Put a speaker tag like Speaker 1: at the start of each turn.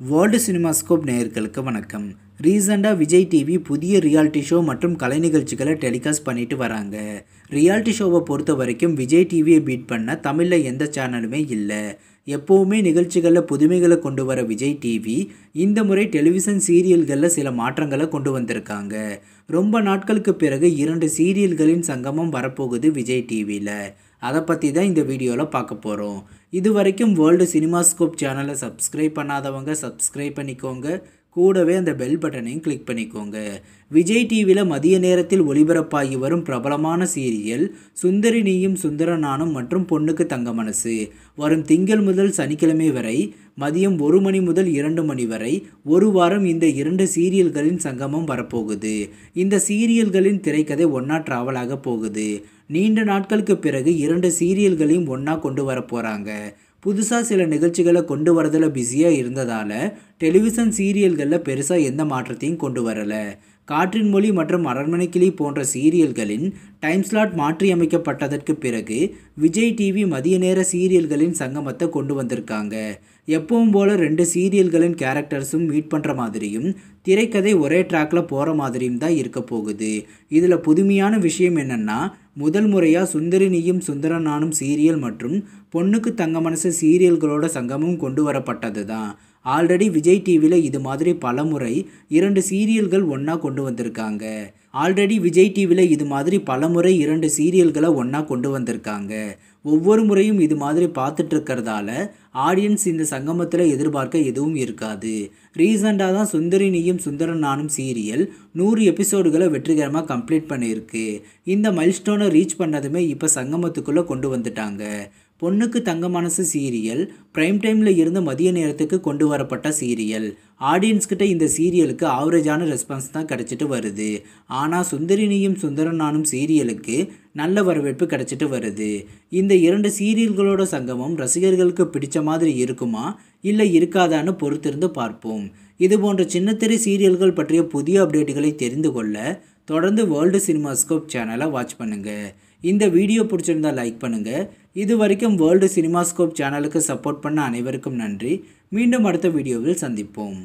Speaker 1: World cinemascope நேயர்களுக்கு வணக்கம். ரீசெண்டாக விஜய் டிவி புதிய ரியாலிட்டி ஷோ மற்றும் கலை நிகழ்ச்சிகளை டெலிகாஸ்ட் பண்ணிட்டு வராங்க. ரியாலிட்டி ஷோவை பொறுத்த வரைக்கும் விஜய் டிவியை பீட் பண்ண தமிழில் எந்த சேனலுமே இல்லை. எப்போவுமே நிகழ்ச்சிகளில் புதுமைகளை கொண்டு வர விஜய் டிவி இந்த முறை டெலிவிஷன் சீரியல்களில் சில மாற்றங்களை கொண்டு வந்திருக்காங்க. ரொம்ப நாட்களுக்கு பிறகு 2 சீரியல்களின் சங்கமம் வரப்போகுது விஜய் டிவியில். அதை பற்றி தான் இந்த வீடியோவில் பார்க்க போகிறோம். இது வரைக்கும் வேர்ல்டு சினிமாஸ்கோப் சேனலை சப்ஸ்கிரைப் பண்ணாதவங்க சப்ஸ்கிரைப் பண்ணிக்கோங்க. கூடவே அந்த பெல் பட்டனையும் கிளிக் பண்ணிக்கோங்க. விஜய் டிவியில் மதிய நேரத்தில் ஒளிபரப்பாகி வரும் பிரபலமான சீரியல் சுந்தரி நீயும் சுந்தர நானும் மற்றும் பொண்ணுக்கு தங்க மனசு வரும் திங்கள் முதல் சனிக்கிழமை வரை மதியம் 1 மணி முதல் 2 மணி வரை ஒரு வாரம் இந்த 2 சீரியல்களின் சங்கமம் வரப்போகுது. இந்த சீரியல்களின் திரைக்கதை ஒன்றா ட்ராவல் ஆக போகுது. நீண்ட நாட்களுக்கு பிறகு 2 சீரியல்களையும் ஒன்றா கொண்டு வர போகிறாங்க. புதுசாக சில நிகழ்ச்சிகளை கொண்டு வரதில் பிஸியாக இருந்ததால் டெலிவிஷன் சீரியல்களில் பெருசாக எந்த மாற்றத்தையும் கொண்டு வரலை. காற்றின் மொழி மற்றும் அரண்மனை கிளி போன்ற சீரியல்களின் டைம் ஸ்லாட் மாற்றியமைக்கப்பட்டதற்கு பிறகு விஜய் டிவி மதிய நேர சீரியல்களின் சங்கமத்தை கொண்டு வந்திருக்காங்க. எப்பவும் போல் 2 சீரியல்களின் கேரக்டர்ஸும் மீட் பண்ணுற மாதிரியும் திரைக்கதை ஒரே ட்ராக்கில் போகிற மாதிரியும் தான் இருக்க போகுது. இதில் புதுமையான விஷயம் என்னென்னா, முதல் முறையாக சுந்தரி நீயும் சுந்தர நானும் சீரியல் மற்றும் பொண்ணுக்கு தங்க மனசு சீரியல்களோட சங்கமும் கொண்டு வரப்பட்டது தான். ஆல்ரெடி விஜய் டிவியில் இது மாதிரி பல முறை 2 சீரியல்கள் ஒன்றா கொண்டு வந்திருக்காங்க. ஒவ்வொரு முறையும் இது மாதிரி பார்த்துட்டு இருக்கிறதால ஆடியன்ஸ் இந்த சங்கமத்தில் எதிர்பார்க்க எதுவும் இருக்காது. ரீசெண்டாக தான் சுந்தரி நீயும் சுந்தர நானும் சீரியல் 100 எபிசோடுகளை வெற்றிகரமாக கம்ப்ளீட் பண்ணியிருக்கு. இந்த மைல்ஸ்டோனை ரீச் பண்ணதுமே இப்போ சங்கமத்துக்குள்ளே கொண்டு வந்துட்டாங்க. பொண்ணுக்கு தங்க மனசு சீரியல் ப்ரைம் டைமில் இருந்து மதிய நேரத்துக்கு கொண்டு வரப்பட்ட சீரியல். ஆடியன்ஸ்கிட்ட இந்த சீரியலுக்கு ஆவரேஜான ரெஸ்பான்ஸ் தான் கிடச்சிட்டு வருது. ஆனால் சுந்தரி நீயும் சுந்தர நானும் சீரியலுக்கு நல்ல வரவேற்பு கிடச்சிட்டு வருது. இந்த 2 சீரியல்களோட சங்கமம் ரசிகர்களுக்கு பிடிச்ச மாதிரி இருக்குமா இல்லை இருக்காதான்னு பொறுத்திருந்து பார்ப்போம். இது போன்ற சின்னத்திரை சீரியல்கள் பற்றிய புதிய அப்டேட்டுகளை தெரிந்து கொள்ள தொடர்ந்து வேர்ல்டு சினிமாஸ்கோப் சேனலை வாட்ச் பண்ணுங்கள். இந்த வீடியோ பிடிச்சிருந்தா லைக் பண்ணுங்கள். இது வரைக்கும் வேர்ல்டு சினிமாஸ்கோப் சேனலுக்கு சப்போர்ட் பண்ண அனைவருக்கும் நன்றி. மீண்டும் அடுத்த வீடியோவில் சந்திப்போம்.